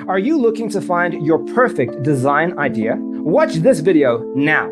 Are you looking to find your perfect design idea? Watch this video now.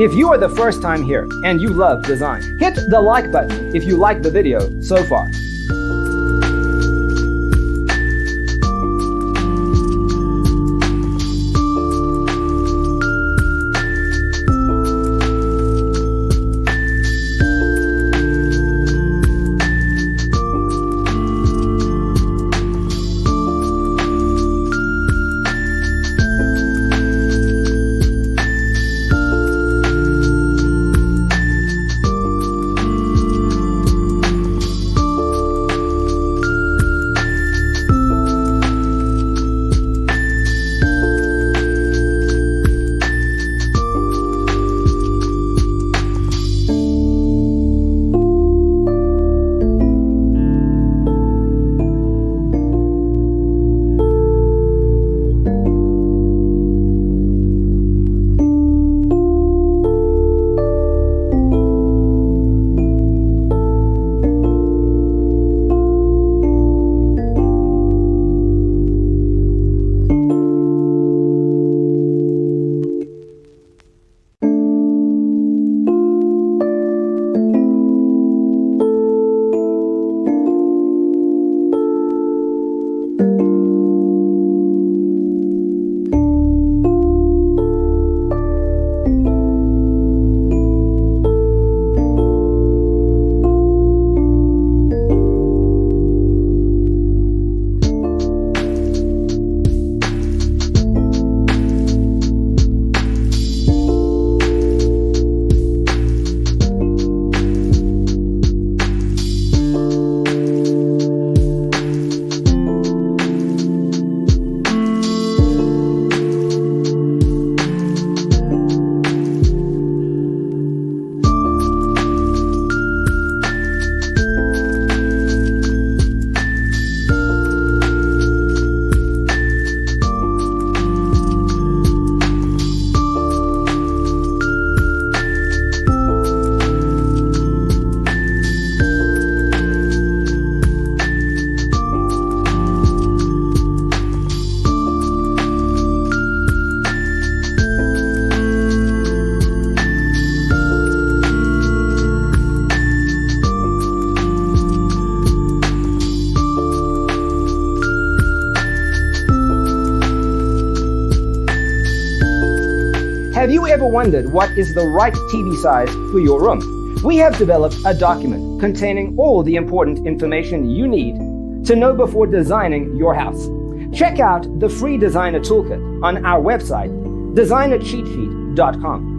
If you are the first time here and you love design, hit the like button if you like the video so far. Have you ever wondered what is the right TV size for your room? We have developed a document containing all the important information you need to know before designing your house. Check out the free designer toolkit on our website, designercheatsheet.com.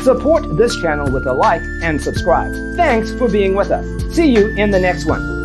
Support this channel with a like and subscribe. Thanks for being with us. See you in the next one.